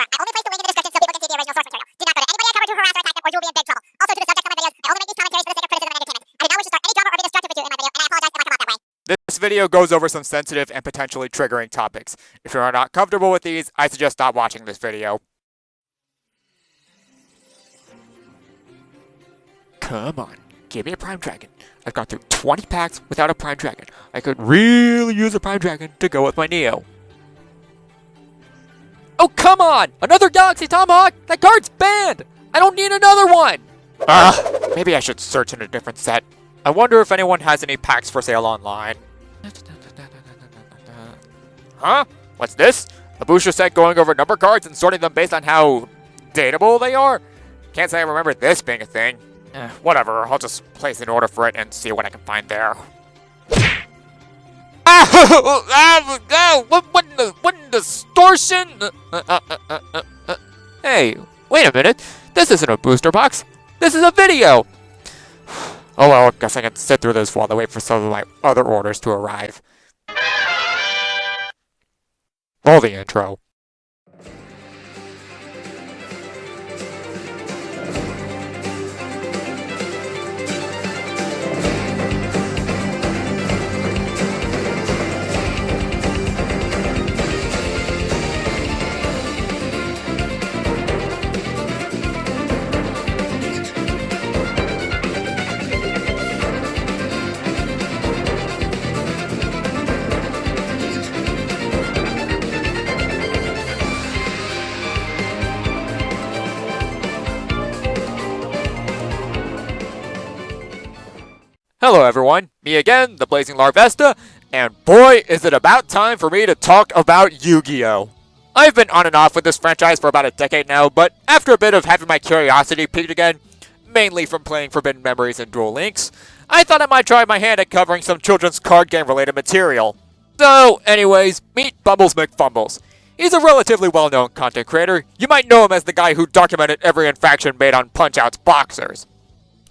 I only place the link in the description so people can see the original source material. Do not go to anybody I cover to harass or attack them or you will be in big trouble. Also, to the subject of my videos, I only make these commentaries for the sake of criticism and entertainment. I do not wish to start any drama or be destructive with you in my video, and I apologize if I come out that way. This video goes over some sensitive and potentially triggering topics. If you are not comfortable with these, I suggest stop watching this video. Come on, give me a Prime Dragon. I've gone through 20 packs without a Prime Dragon. I could really use a Prime Dragon to go with my Neo. Oh, come on! Another Galaxy Tomahawk? That card's banned! I don't need another one! Maybe I should search in a different set. I wonder if anyone has any packs for sale online. Huh? What's this? A booster set going over number cards and sorting them based on how dateable they are? Can't say I remember this being a thing. Whatever, I'll just place an order for it and see what I can find there. What in distortion? Hey, wait a minute. This isn't a booster box. This is a video. Oh well, I guess I can sit through this while I wait for some of my other orders to arrive. Roll the intro. Hello everyone, me again, the Blazing Larvesta, and boy is it about time for me to talk about Yu-Gi-Oh! I've been on and off with this franchise for about a decade now, but after a bit of having my curiosity piqued again, mainly from playing Forbidden Memories and Duel Links, I thought I might try my hand at covering some children's card game related material. So anyways, meet Bumbles McFumbles. He's a relatively well-known content creator. You might know him as the guy who documented every infraction made on Punch-Out's boxers.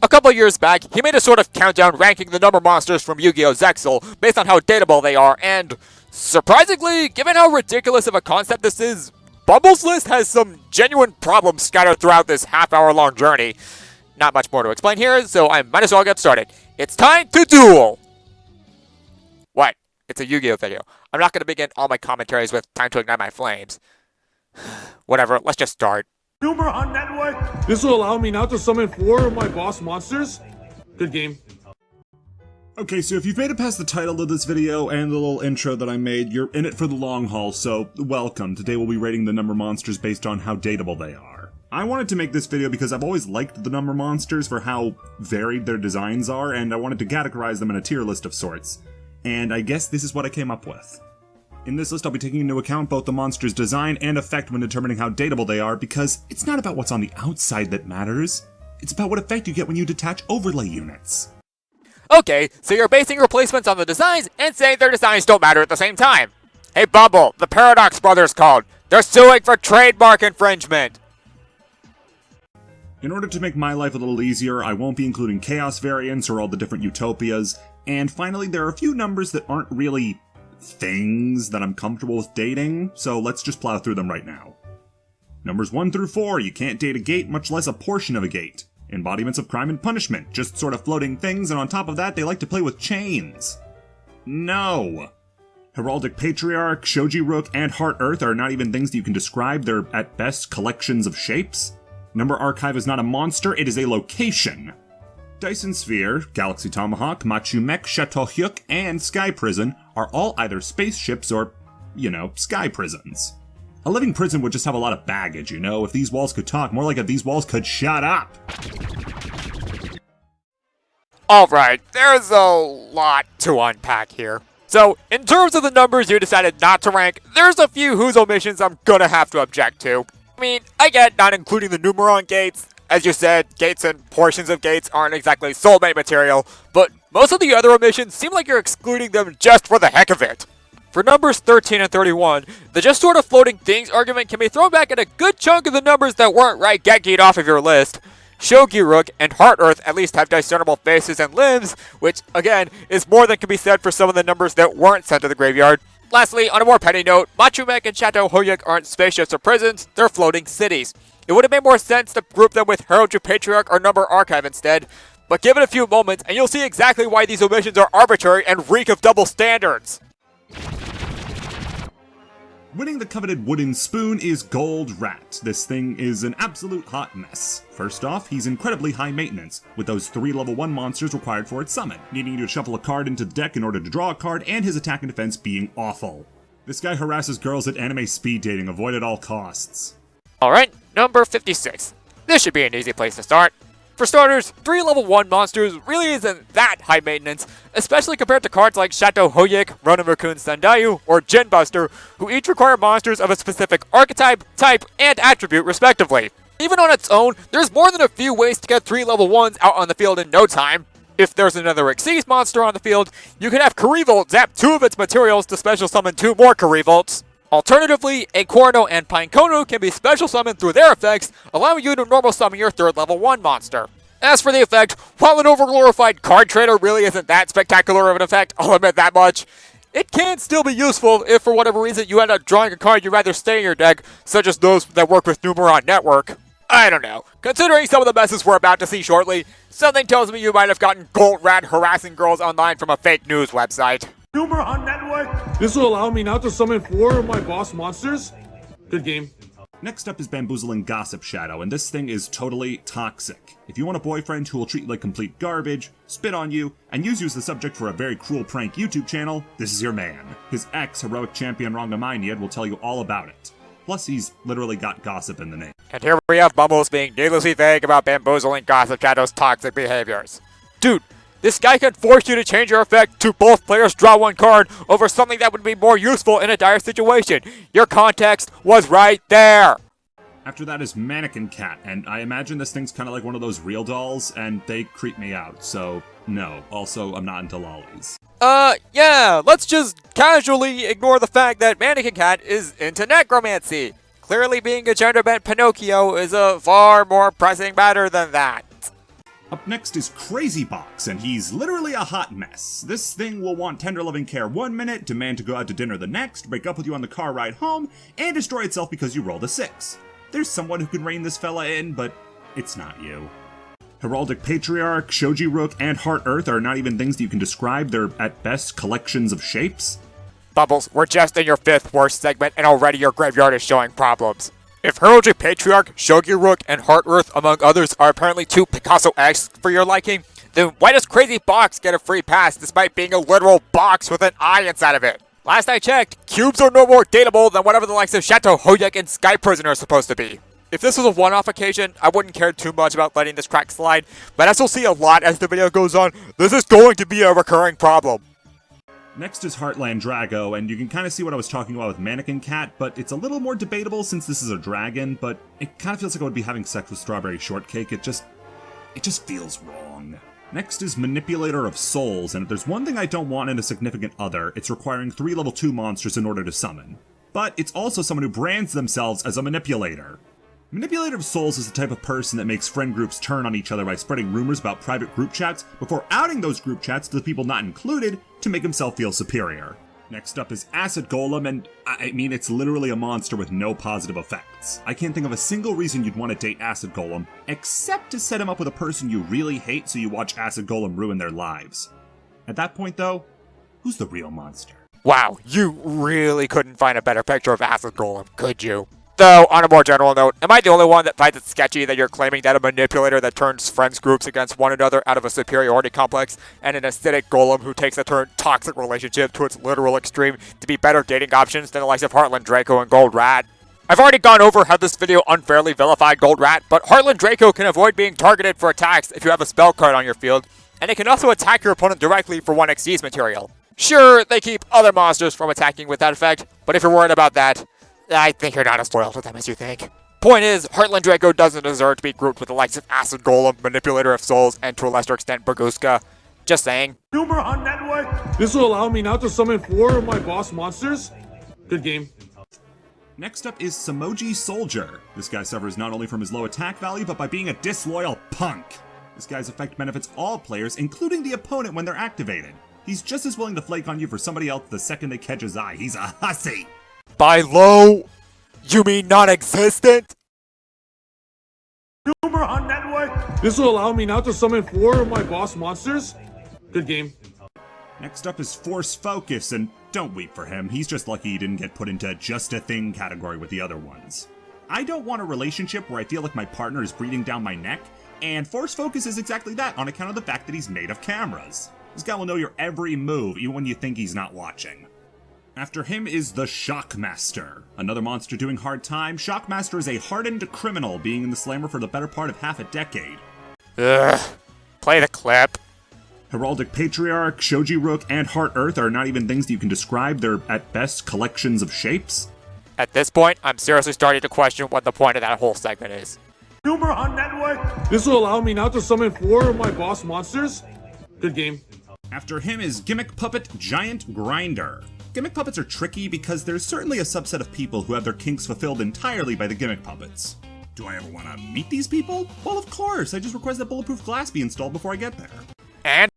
A couple years back, he made a sort of countdown ranking the number monsters from Yu-Gi-Oh! Zexal based on how dateable they are, and surprisingly, given how ridiculous of a concept this is, Bumbles' list has some genuine problems scattered throughout this half-hour-long journey. Not much more to explain here, so I might as well get started. It's time to duel! What? It's a Yu-Gi-Oh! Video. I'm not going to begin all my commentaries with time to ignite my flames. Whatever, let's just start. Numeron Network! This will allow me now to summon 4 of my boss monsters. Good game. Okay, so if you've made it past the title of this video and the little intro that I made, you're in it for the long haul, so welcome. Today we'll be rating the number monsters based on how dateable they are. I wanted to make this video because I've always liked the number monsters for how varied their designs are, and I wanted to categorize them in a tier list of sorts. And I guess this is what I came up with. In this list, I'll be taking into account both the monster's design and effect when determining how dateable they are, because it's not about what's on the outside that matters. It's about what effect you get when you detach overlay units. Okay, so you're basing your placements on the designs and saying their designs don't matter at the same time. Hey Bumble, the Paradox Brothers called. They're suing for trademark infringement. In order to make my life a little easier, I won't be including chaos variants or all the different utopias. And finally, there are a few numbers that aren't really things that I'm comfortable with dating, so let's just plow through them right now. Numbers 1 through 4, you can't date a gate, much less a portion of a gate. Embodiments of crime and punishment, just sort of floating things, and on top of that, they like to play with chains. No! Heraldic Patriarch, Shoji Rook, and Heart Earth are not even things that you can describe, they're at best collections of shapes. Number Archive is not a monster, it is a location. Dyson Sphere, Galaxy Tomahawk, Machu Mech, Chateau Hyuk, and Sky Prison are all either spaceships or, sky prisons. A living prison would just have a lot of baggage, If these walls could talk, more like if these walls could shut up. Alright, there's a lot to unpack here. So, in terms of the numbers you decided not to rank, there's a few whose omissions I'm gonna have to object to. I mean, I get not including the Numeron gates. As you said, gates and portions of gates aren't exactly soulmate material, but most of the other omissions seem like you're excluding them just for the heck of it. For numbers 13 and 31, the just sort of floating things argument can be thrown back at a good chunk of the numbers that weren't right get off of your list. Shogi Rook and Heart Earth at least have discernible faces and limbs, which, again, is more than can be said for some of the numbers that weren't sent to the graveyard. Lastly, on a more petty note, Machumek and Chateau Hoyuk aren't spaceships or prisons, they're floating cities. It would have made more sense to group them with Heraldry Patriarch or Number Archive instead, but give it a few moments and you'll see exactly why these omissions are arbitrary and reek of double standards. Winning the coveted wooden spoon is Gold Rat. This thing is an absolute hot mess. First off, he's incredibly high maintenance, with those 3 level 1 monsters required for its summon, needing you to shuffle a card into the deck in order to draw a card, and his attack and defense being awful. This guy harasses girls at anime speed dating, avoid at all costs. Alright, number 56. This should be an easy place to start. For starters, 3 level 1 monsters really isn't that high maintenance, especially compared to cards like Chateau Hoyuk, Ronomukun Sandayu, or Genbuster, who each require monsters of a specific archetype, type, and attribute respectively. Even on its own, there's more than a few ways to get 3 level 1s out on the field in no time. If there's another Xyz monster on the field, you can have Karivolt zap 2 of its materials to special summon 2 more Karivolts. Alternatively, a Corno and Pineconu can be special summoned through their effects, allowing you to normal summon your 3rd level 1 monster. As for the effect, while an overglorified card trader really isn't that spectacular of an effect, I'll admit that much, it can still be useful if for whatever reason you end up drawing a card you'd rather stay in your deck, such as those that work with Numeron Network. I don't know. Considering some of the messes we're about to see shortly, something tells me you might have gotten Gold Rat harassing girls online from a fake news website. Numeron Network. This will allow me now to summon 4 of my boss monsters. Good game. Next up is Bamboozling Gossip Shadow, and this thing is totally toxic. If you want a boyfriend who will treat you like complete garbage, spit on you, and use you as the subject for a very cruel prank YouTube channel, this is your man. His ex, heroic champion Rangaminiad, will tell you all about it. Plus, he's literally got gossip in the name. And here we have Bumbles being needlessly vague about Bamboozling Gossip Shadow's toxic behaviors. Dude, this guy can force you to change your effect to both players draw 1 card over something that would be more useful in a dire situation. Your context was right there. After that is Mannequin Cat, and I imagine this thing's kind of like one of those real dolls, and they creep me out, so no. Also, I'm not into lollies. Yeah, let's just casually ignore the fact that Mannequin Cat is into necromancy. Clearly being a gender-bent Pinocchio is a far more pressing matter than that. Up next is Crazy Box, and he's literally a hot mess. This thing will want tender loving care 1 minute, demand to go out to dinner the next, break up with you on the car ride home, and destroy itself because you rolled a 6. There's someone who can rein this fella in, but it's not you. Heraldic Patriarch, Shoji Rook, and Heart Earth are not even things that you can describe. They're, at best, collections of shapes. Bubbles, we're just in your 5th worst segment, and already your graveyard is showing problems. If Heraldry Patriarch, Shogi Rook, and Heart Earth, among others, are apparently too Picasso-esque for your liking, then why does Crazy Box get a free pass despite being a literal box with an eye inside of it? Last I checked, cubes are no more dateable than whatever the likes of Chateau Hoyuk and Sky Prison are supposed to be. If this was a one-off occasion, I wouldn't care too much about letting this crack slide, but as you'll see a lot as the video goes on, this is going to be a recurring problem. Next is Heartland Drago, and you can kind of see what I was talking about with Mannequin Cat, but it's a little more debatable since this is a dragon, but it kind of feels like I would be having sex with Strawberry Shortcake. It just feels wrong. Next is Manipulator of Souls, and if there's one thing I don't want in a significant other, it's requiring 3 level 2 monsters in order to summon. But it's also someone who brands themselves as a manipulator. Manipulator of Souls is the type of person that makes friend groups turn on each other by spreading rumors about private group chats before outing those group chats to the people not included to make himself feel superior. Next up is Acid Golem, and I mean, it's literally a monster with no positive effects. I can't think of a single reason you'd want to date Acid Golem, except to set him up with a person you really hate so you watch Acid Golem ruin their lives. At that point though, who's the real monster? Wow, you really couldn't find a better picture of Acid Golem, could you? Though, on a more general note, am I the only one that finds it sketchy that you're claiming that a manipulator that turns friends groups against one another out of a superiority complex, and an acidic golem who takes a toxic relationship to its literal extreme to be better dating options than the likes of Heartland Draco and Gold Rat? I've already gone over how this video unfairly vilified Gold Rat, but Heartland Draco can avoid being targeted for attacks if you have a spell card on your field, and it can also attack your opponent directly for 1 Xyz material. Sure, they keep other monsters from attacking with that effect, but if you're worried about that, I think you're not as loyal to them as you think. Point is, Heartland Draco doesn't deserve to be grouped with the likes of Acid Golem, Manipulator of Souls, and to a lesser extent, Burguska. Just saying. Numeron Network. This will allow me now to summon 4 of my boss monsters. Good game. Next up is Samoji Soldier. This guy suffers not only from his low attack value, but by being a disloyal punk. This guy's effect benefits all players, including the opponent when they're activated. He's just as willing to flake on you for somebody else the second they catch his eye. He's a hussy! By low, you mean non-existent? Humor on network. This will allow me now to summon 4 of my boss monsters. Good game. Next up is Force Focus, and don't weep for him. He's just lucky he didn't get put into just a thing category with the other ones. I don't want a relationship where I feel like my partner is breathing down my neck, and Force Focus is exactly that on account of the fact that he's made of cameras. This guy will know your every move, even when you think he's not watching. After him is the Shockmaster. Another monster doing hard time. Shockmaster is a hardened criminal, being in the slammer for the better part of half a decade. Ugh. Play the clip. Heraldic Patriarch, Shoji Rook, and Heart Earth are not even things that you can describe. They're, at best, collections of shapes. At this point, I'm seriously starting to question what the point of that whole segment is. Humor on network. This will allow me now to summon 4 of my boss monsters. Good game. After him is Gimmick Puppet Giant Grinder. Gimmick puppets are tricky because there's certainly a subset of people who have their kinks fulfilled entirely by the gimmick puppets. Do I ever want to meet these people? Well, of course. I just request that bulletproof glass be installed before I get there. And?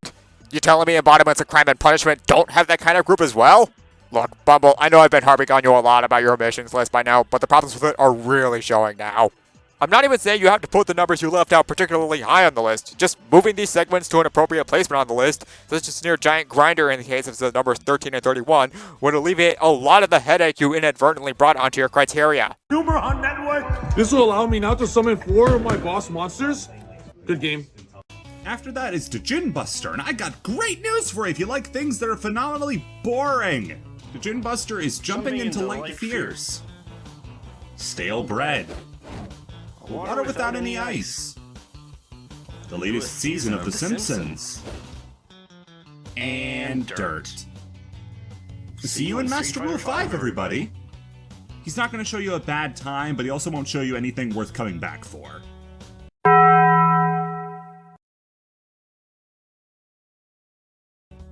You telling me embodiments of crime and punishment don't have that kind of group as well? Look, Bumble, I know I've been harping on you a lot about your omissions list by now, but the problems with it are really showing now. I'm not even saying you have to put the numbers you left out particularly high on the list. Just moving these segments to an appropriate placement on the list, such as near Giant Grinder in the case of the numbers 13 and 31, would alleviate a lot of the headache you inadvertently brought onto your criteria. Humor on network. This will allow me now to summon 4 of my boss monsters. Good game. After that is Djinn Buster, and I got great news for you if you like things that are phenomenally boring. Djinn Buster is jumping into light fierce. Stale bread. Water without any ice. The latest season of The Simpsons. And dirt. See you in Master Rule 5, everybody. He's not going to show you a bad time, but he also won't show you anything worth coming back for.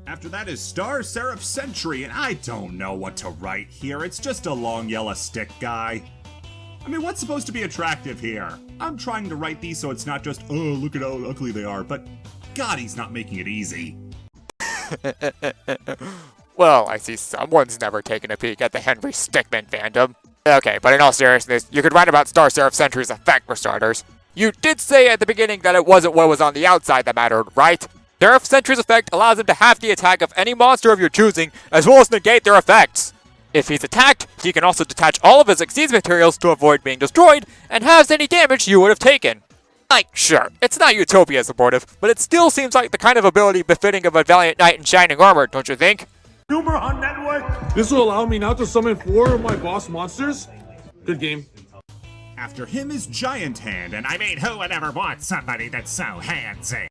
After that is Star Seraph Sentry, and I don't know what to write here. It's just a long yellow stick guy. I mean, what's supposed to be attractive here? I'm trying to write these so it's not just, oh, look at how ugly they are, but God, he's not making it easy. Well, I see someone's never taken a peek at the Henry Stickmin fandom. Okay, but in all seriousness, you could write about Star Seraph Sentry's effect for starters. You did say at the beginning that it wasn't what was on the outside that mattered, right? Seraph Sentry's effect allows him to half the attack of any monster of your choosing, as well as negate their effects. If he's attacked, he can also detach all of his Xyz materials to avoid being destroyed, and halves any damage you would have taken. Like, sure, it's not Utopia supportive, but it still seems like the kind of ability befitting of a valiant knight in shining armor, don't you think? Humor on network. This will allow me now to summon 4 of my boss monsters. Good game. After him is Giant Hand, and I mean, who would ever want somebody that's so handsy?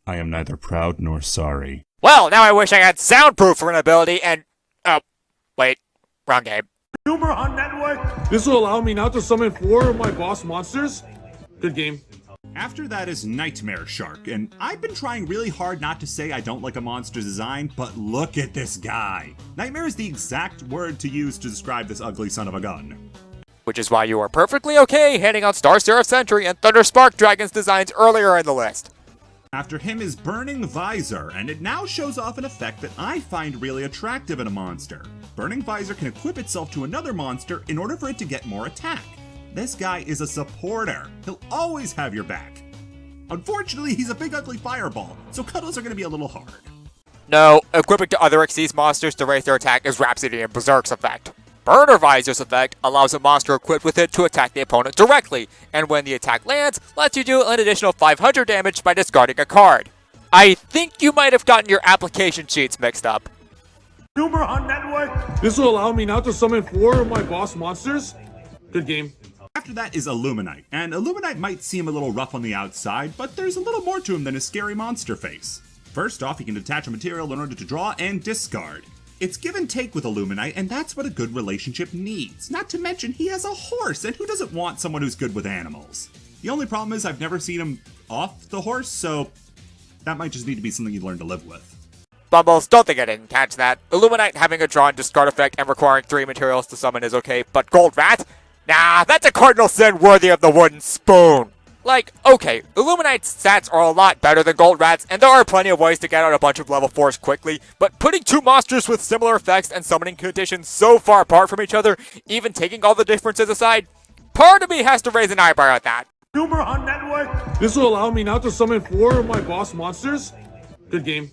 I am neither proud nor sorry. Well, now I wish I had soundproof for an ability and... Oh, wait, wrong game. Humor on network. This will allow me now to summon 4 of my boss monsters. Good game. After that is Nightmare Shark, and I've been trying really hard not to say I don't like a monster's design, but look at this guy. Nightmare is the exact word to use to describe this ugly son of a gun. Which is why you are perfectly okay handing out Star Seraph Sentry and Thunder Spark Dragon's designs earlier in the list. After him is Burning Visor, and it now shows off an effect that I find really attractive in a monster. Burning Visor can equip itself to another monster in order for it to get more attack. This guy is a supporter. He'll always have your back. Unfortunately, he's a big ugly fireball, so cuddles are going to be a little hard. No, equipping to other Xyz monsters to raise their attack is Rhapsody and Berserk's effect. Burner Visor's effect allows a monster equipped with it to attack the opponent directly, and when the attack lands, lets you do an additional 500 damage by discarding a card. I think you might have gotten your application sheets mixed up. Humor on network. This will allow me now to summon 4 of my boss monsters. Good game. After that is Illuminite, and Illuminite might seem a little rough on the outside, but there's a little more to him than a scary monster face. First off, he can detach a material in order to draw and discard. It's give and take with Illuminite, and that's what a good relationship needs. Not to mention, he has a horse, and who doesn't want someone who's good with animals? The only problem is I've never seen him off the horse, so that might just need to be something you learn to live with. Bumbles, don't think I didn't catch that. Illuminite having a draw and discard effect and requiring 3 materials to summon is okay, but Gold Rat? Nah, that's a cardinal sin worthy of the wooden spoon. Like, okay, Illuminite's stats are a lot better than Gold Rat's, and there are plenty of ways to get out a bunch of level 4s quickly, but putting two monsters with similar effects and summoning conditions so far apart from each other, even taking all the differences aside, part of me has to raise an eyebrow at that. Humor on network. This will allow me now to summon 4 of my boss monsters. Good game.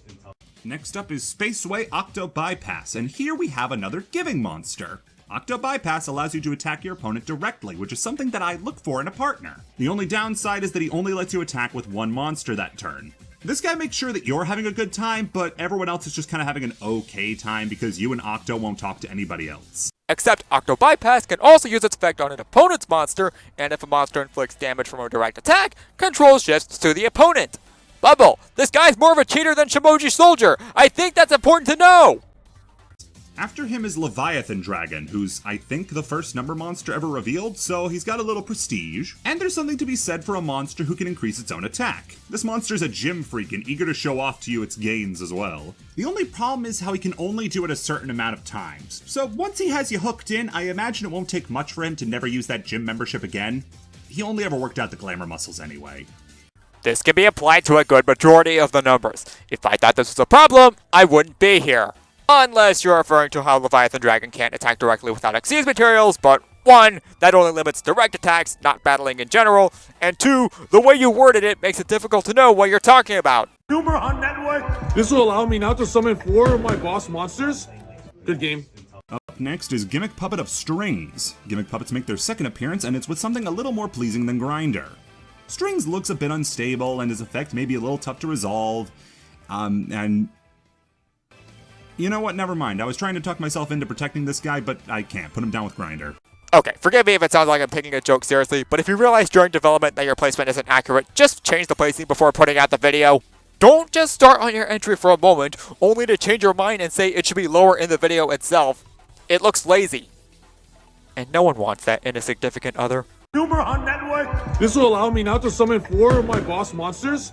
Next up is Spaceway Octo Bypass, and here we have another giving monster. Octo Bypass allows you to attack your opponent directly, which is something that I look for in a partner. The only downside is that he only lets you attack with one monster that turn. This guy makes sure that you're having a good time, but everyone else is just kind of having an okay time because you and Octo won't talk to anybody else. Except Octo Bypass can also use its effect on an opponent's monster, and if a monster inflicts damage from a direct attack, control shifts to the opponent. Bubble, this guy's more of a cheater than Shimoji Soldier. I think that's important to know. After him is Leviathan Dragon, who's, I think, the first number monster ever revealed, so he's got a little prestige. And there's something to be said for a monster who can increase its own attack. This monster's a gym freak and eager to show off to you its gains as well. The only problem is how he can only do it a certain amount of times. So once he has you hooked in, I imagine it won't take much for him to never use that gym membership again. He only ever worked out the glamour muscles anyway. This can be applied to a good majority of the numbers. If I thought this was a problem, I wouldn't be here. Unless you're referring to how Leviathan Dragon can't attack directly without Xyz materials, but 1, that only limits direct attacks, not battling in general, and 2, the way you worded it makes it difficult to know what you're talking about. Humor on network. This will allow me now to summon 4 of my boss monsters. Good game. Up next is Gimmick Puppet of Strings. Gimmick Puppets make their second appearance, and it's with something a little more pleasing than Grinder. Strings looks a bit unstable, and his effect may be a little tough to resolve, and... You know what, never mind. I was trying to talk myself into protecting this guy, but I can't. Put him down with Grinder. Okay, forgive me if it sounds like I'm taking a joke seriously, but if you realize during development that your placement isn't accurate, just change the placing before putting out the video. Don't just start on your entry for a moment, only to change your mind and say it should be lower in the video itself. It looks lazy. And no one wants that in a significant other. Humor on network. This will allow me now to summon 4 of my boss monsters.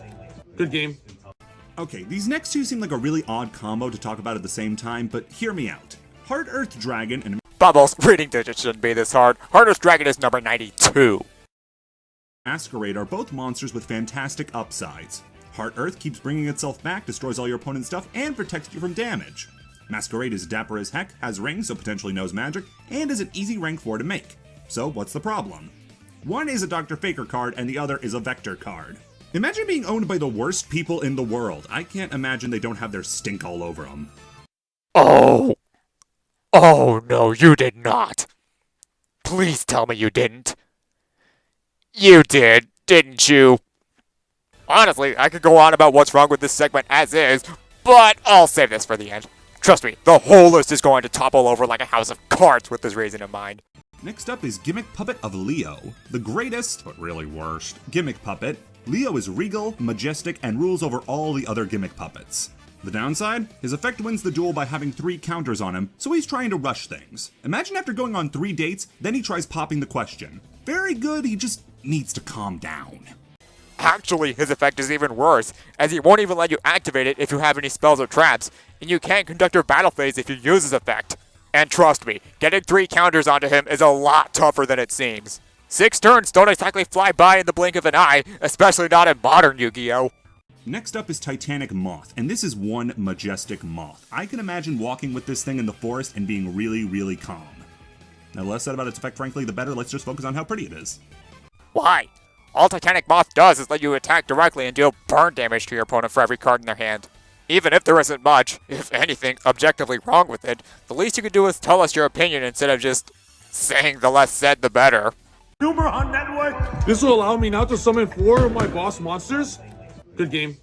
Good game. Okay, these next two seem like a really odd combo to talk about at the same time, but hear me out. Hard Earth Dragon and Bubbles, reading digits shouldn't be this hard. Hard Earth Dragon is number 92. Masquerade are both monsters with fantastic upsides. Hard Earth keeps bringing itself back, destroys all your opponent's stuff, and protects you from damage. Masquerade is dapper as heck, has rings, so potentially knows magic, and is an easy rank 4 to make. So what's the problem? One is a Dr. Faker card, and the other is a Vector card. Imagine being owned by the worst people in the world. I can't imagine they don't have their stink all over them. Oh. Oh no, you did not. Please tell me you didn't. You did, didn't you? Honestly, I could go on about what's wrong with this segment as is, but I'll save this for the end. Trust me, the whole list is going to topple over like a house of cards with this reason in mind. Next up is Gimmick Puppet of Leo. The greatest, but really worst, gimmick puppet. Leo is regal, majestic, and rules over all the other gimmick puppets. The downside? His effect wins the duel by having 3 counters on him, so he's trying to rush things. Imagine after going on 3 dates, then he tries popping the question. Very good, he just needs to calm down. Actually, his effect is even worse, as he won't even let you activate it if you have any spells or traps, and you can't conduct your battle phase if you use his effect. And trust me, getting 3 counters onto him is a lot tougher than it seems. 6 turns don't exactly fly by in the blink of an eye, especially not in modern Yu-Gi-Oh! Next up is Titanic Moth, and this is one majestic moth. I can imagine walking with this thing in the forest and being really, really calm. Now, the less said about its effect, frankly, the better. Let's just focus on how pretty it is. Why? All Titanic Moth does is let you attack directly and deal burn damage to your opponent for every card in their hand. Even if there isn't much, if anything, objectively wrong with it, the least you can do is tell us your opinion instead of just saying the less said the better. Humor on network. This will allow me now to summon 4 of my boss monsters. Good game.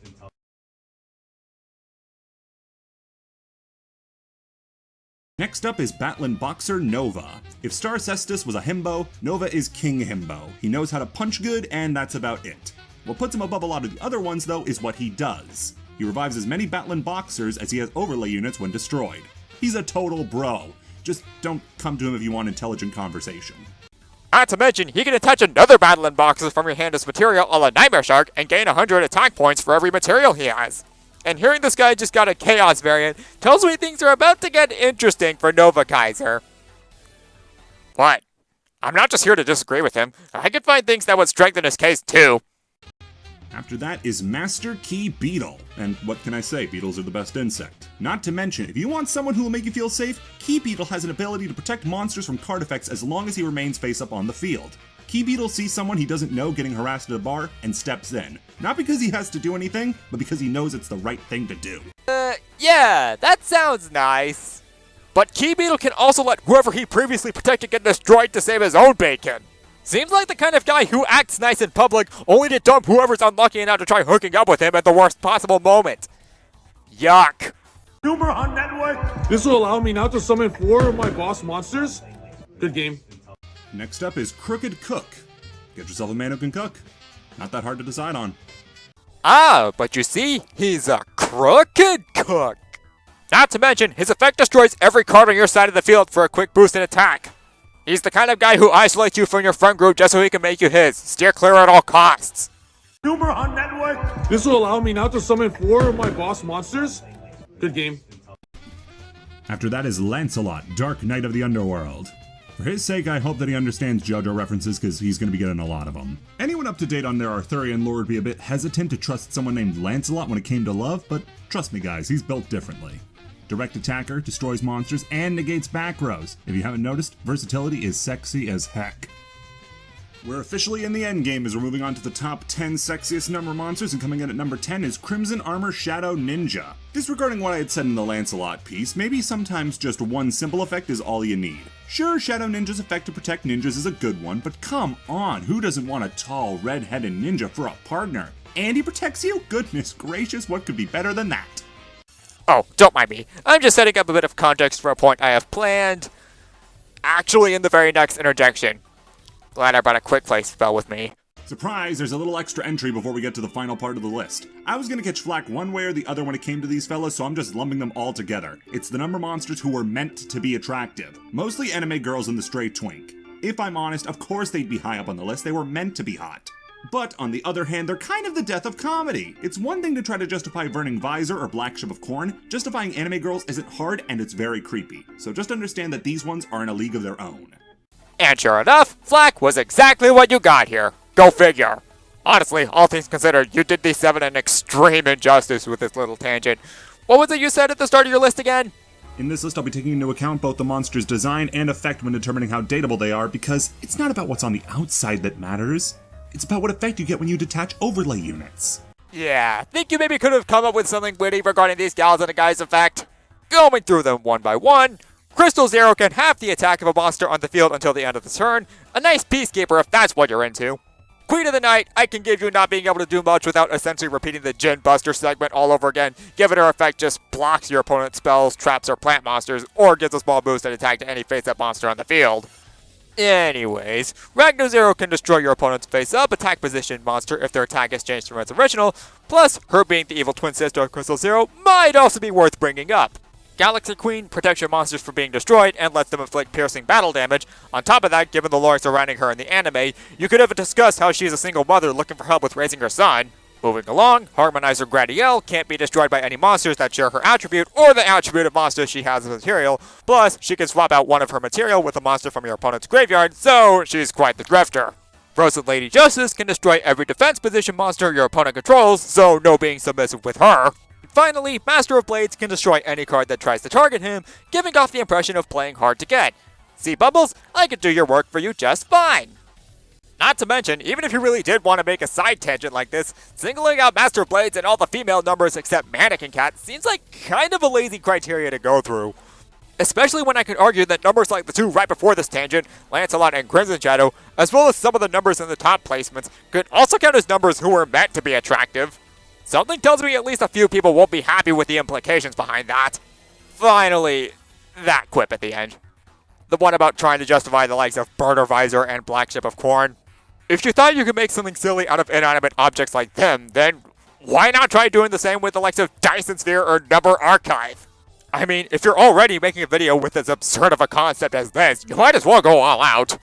Next up is Batlin Boxer Nova. If Star Cestus was a himbo, Nova is King Himbo. He knows how to punch good, and that's about it. What puts him above a lot of the other ones, though, is what he does. He revives as many Batlin Boxers as he has overlay units when destroyed. He's a total bro. Just don't come to him if you want intelligent conversation. Not to mention, he can attach another Battling Boxer from your hand as material a la Nightmare Shark and gain 100 attack points for every material he has. And hearing this guy just got a Chaos variant tells me things are about to get interesting for Nova Kaiser. What? I'm not just here to disagree with him. I could find things that would strengthen his case too. After that is Master Key Beetle. And what can I say, beetles are the best insect. Not to mention, if you want someone who will make you feel safe, Key Beetle has an ability to protect monsters from card effects as long as he remains face up on the field. Key Beetle sees someone he doesn't know getting harassed at a bar and steps in. Not because he has to do anything, but because he knows it's the right thing to do. Yeah, that sounds nice. But Key Beetle can also let whoever he previously protected get destroyed to save his own bacon. Seems like the kind of guy who acts nice in public only to dump whoever's unlucky enough to try hooking up with him at the worst possible moment. Yuck. Humor on network. This will allow me now to summon 4 of my boss monsters. Good game. Next up is Crooked Cook. Get yourself a man who can cook. Not that hard to decide on. Ah, but you see, he's a crooked cook. Not to mention, his effect destroys every card on your side of the field for a quick boost in attack. He's the kind of guy who isolates you from your friend group just so he can make you his. Steer clear at all costs. Humor on network. This will allow me now to summon 4 of my boss monsters. Good game. After that is Lancelot, Dark Knight of the Underworld. For his sake, I hope that he understands JoJo references because he's going to be getting a lot of them. Anyone up to date on their Arthurian lore would be a bit hesitant to trust someone named Lancelot when it came to love, but trust me guys, he's built differently. Direct attacker, destroys monsters, and negates back rows. If you haven't noticed, versatility is sexy as heck. We're officially in the endgame as we're moving on to the top 10 sexiest number monsters, and coming in at number 10 is Crimson Armor Shadow Ninja. Disregarding what I had said in the Lancelot piece, maybe sometimes just one simple effect is all you need. Sure, Shadow Ninja's effect to protect ninjas is a good one, but come on, who doesn't want a tall, red-headed ninja for a partner? And he protects you? Goodness gracious, what could be better than that? Oh, don't mind me. I'm just setting up a bit of context for a point I have planned. Actually, in the very next interjection. Glad I brought a quick play spell with me. Surprise, there's a little extra entry before we get to the final part of the list. I was gonna catch flack one way or the other when it came to these fellas, so I'm just lumping them all together. It's the number monsters who were meant to be attractive. Mostly anime girls and the stray twink. If I'm honest, of course they'd be high up on the list, they were meant to be hot. But on the other hand, they're kind of the death of comedy. It's one thing to try to justify Burning Visor or Black Ship of Corn. Justifying anime girls isn't hard and it's very creepy. So just understand that these ones are in a league of their own. And sure enough, flack was exactly what you got here. Go figure. Honestly, all things considered, you did D7 an extreme injustice with this little tangent. What was it you said at the start of your list again? In this list, I'll be taking into account both the monster's design and effect when determining how dateable they are, because it's not about what's on the outside that matters. It's about what effect you get when you detach overlay units. Yeah, think you maybe could have come up with something witty regarding these gals and a guy's effect? Going through them one by one, Crystal Zero can half the attack of a monster on the field until the end of the turn. A nice peacekeeper if that's what you're into. Queen of the Night, I can give you not being able to do much without essentially repeating the Djinn Buster segment all over again, given her effect just blocks your opponent's spells, traps, or plant monsters, or gives a small boost at attack to any face-up monster on the field. Anyways, Ragnar Zero can destroy your opponent's face-up attack position monster if their attack is changed from its original, plus her being the evil twin sister of Crystal Zero might also be worth bringing up. Galaxy Queen protects your monsters from being destroyed and lets them inflict piercing battle damage. On top of that, given the lore surrounding her in the anime, you could have discussed how she is a single mother looking for help with raising her son. Moving along, Harmonizer Gradiel can't be destroyed by any monsters that share her attribute or the attribute of monsters she has as material. Plus, she can swap out one of her material with a monster from your opponent's graveyard, so she's quite the drifter. Frozen Lady Justice can destroy every defense position monster your opponent controls, so no being submissive with her. Finally, Master of Blades can destroy any card that tries to target him, giving off the impression of playing hard to get. See, Bumbles, I can do your work for you just fine. Not to mention, even if you really did want to make a side tangent like this, singling out Master of Blades and all the female numbers except Mannequin Cat seems like kind of a lazy criteria to go through. Especially when I could argue that numbers like the two right before this tangent, Lancelot and Crimson Shadow, as well as some of the numbers in the top placements, could also count as numbers who were meant to be attractive. Something tells me at least a few people won't be happy with the implications behind that. Finally, that quip at the end. The one about trying to justify the likes of Burner Visor and Black Ship of Corn. If you thought you could make something silly out of inanimate objects like them, then why not try doing the same with the likes of Dyson Sphere or Number Archive? I mean, if you're already making a video with as absurd of a concept as this, you might as well go all out.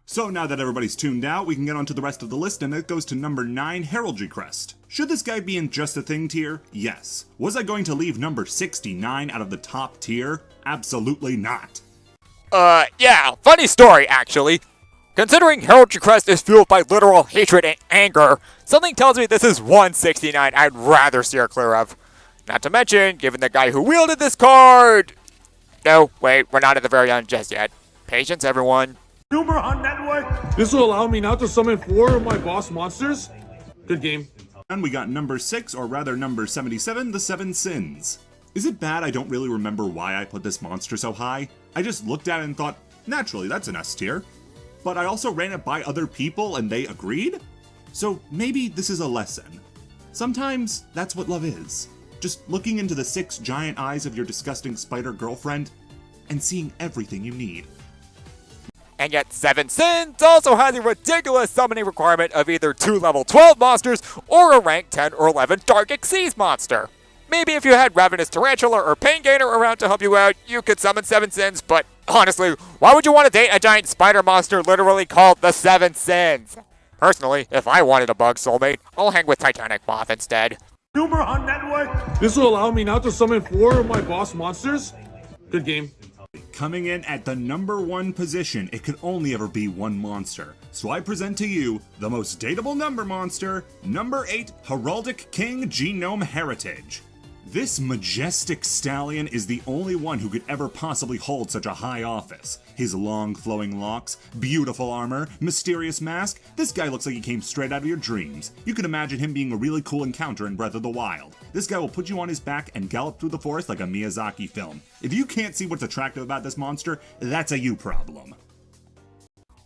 So now that everybody's tuned out, we can get on to the rest of the list, and it goes to number 9, Heraldry Crest. Should this guy be in Just a Thing tier? Yes. Was I going to leave number 69 out of the top tier? Absolutely not. Yeah, funny story, actually. Considering Heraldry Crest is fueled by literal hatred and anger, something tells me this is 169 I'd rather steer clear of. Not to mention, given the guy who wielded this card... No, wait, we're not at the very end just yet. Patience, everyone. Humor on network. This will allow me now to summon 4 of my boss monsters. Good game. And we got number 6, or rather number 77, the 7 Sins. Is it bad I don't really remember why I put this monster so high? I just looked at it and thought, naturally, that's an S tier. But I also ran it by other people and they agreed? So maybe this is a lesson. Sometimes that's what love is. Just looking into the 6 giant eyes of your disgusting spider girlfriend and seeing everything you need. And yet 7 Sins also has a ridiculous summoning requirement of either 2 level 12 monsters or a rank 10 or 11 Dark Xyz monster. Maybe if you had Ravenous Tarantula or Pain Gainer around to help you out, you could summon 7 Sins, but honestly, why would you want to date a giant spider monster literally called the 7 Sins? Personally, if I wanted a bug soulmate, I'll hang with Titanic Moth instead. Humor on network. This will allow me now to summon 4 of my boss monsters. Good game. Coming in at the number 1 position, it could only ever be one monster. So I present to you the most dateable number monster, number 8, Heraldic King Genome Heritage. This majestic stallion is the only one who could ever possibly hold such a high office. His long flowing locks, beautiful armor, mysterious mask, this guy looks like he came straight out of your dreams. You can imagine him being a really cool encounter in Breath of the Wild. This guy will put you on his back and gallop through the forest like a Miyazaki film. If you can't see what's attractive about this monster, that's a you problem.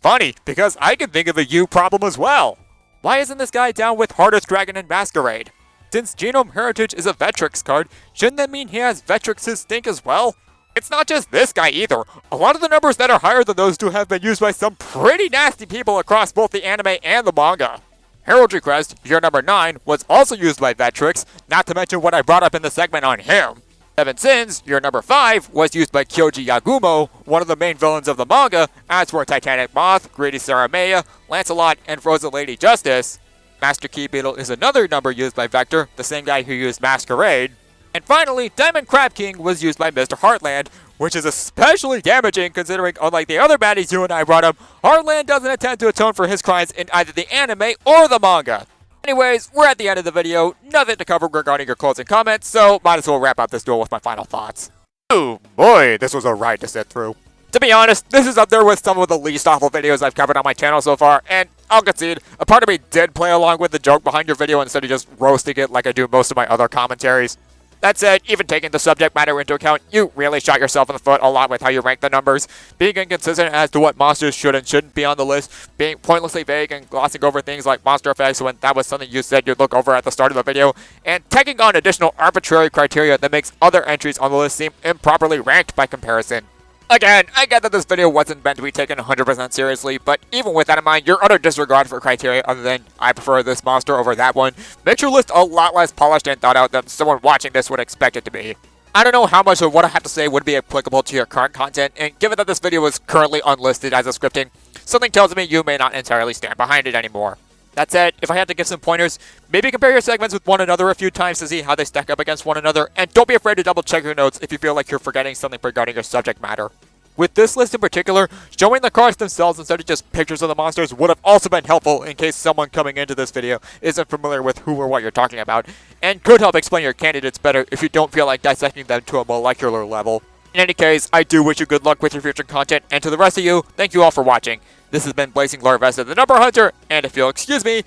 Funny, because I can think of a you problem as well. Why isn't this guy down with Hardest Dragon and Masquerade? Since Genome Heritage is a Vetrix card, shouldn't that mean he has Vetrix's stink as well? It's not just this guy either. A lot of the numbers that are higher than those two have been used by some pretty nasty people across both the anime and the manga. Heraldry Crest, your number 9, was also used by Vetrix, not to mention what I brought up in the segment on him. 7 Sins, your number 5, was used by Kyoji Yagumo, one of the main villains of the manga, as were Titanic Moth, Greedy Saramea, Lancelot, and Frozen Lady Justice. Master Key Beetle is another number used by Vector, the same guy who used Masquerade. And finally, Diamond Crab King was used by Mr. Heartland, which is especially damaging considering, unlike the other baddies you and I brought up, Heartland doesn't attempt to atone for his crimes in either the anime or the manga. Anyways, we're at the end of the video, nothing to cover regarding your closing comments, so might as well wrap up this duel with my final thoughts. Oh boy, this was a ride to sit through. To be honest, this is up there with some of the least awful videos I've covered on my channel so far, and I'll concede, a part of me did play along with the joke behind your video instead of just roasting it like I do most of my other commentaries. That said, even taking the subject matter into account, you really shot yourself in the foot a lot with how you rank the numbers, being inconsistent as to what monsters should and shouldn't be on the list, being pointlessly vague and glossing over things like monster effects when that was something you said you'd look over at the start of the video, and taking on additional arbitrary criteria that makes other entries on the list seem improperly ranked by comparison. Again, I get that this video wasn't meant to be taken 100% seriously, but even with that in mind, your utter disregard for criteria other than, I prefer this monster over that one, makes your list a lot less polished and thought out than someone watching this would expect it to be. I don't know how much of what I have to say would be applicable to your current content, and given that this video is currently unlisted as a scripting, something tells me you may not entirely stand behind it anymore. That said, if I had to give some pointers, maybe compare your segments with one another a few times to see how they stack up against one another, and don't be afraid to double check your notes if you feel like you're forgetting something regarding your subject matter. With this list in particular, showing the cards themselves instead of just pictures of the monsters would have also been helpful in case someone coming into this video isn't familiar with who or what you're talking about, and could help explain your candidates better if you don't feel like dissecting them to a molecular level. In any case, I do wish you good luck with your future content, and to the rest of you, thank you all for watching. This has been Blazing Larvesta the Number Hunter, and if you'll excuse me,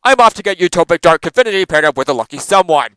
I'm off to get Utopic Dark Infinity paired up with a lucky someone.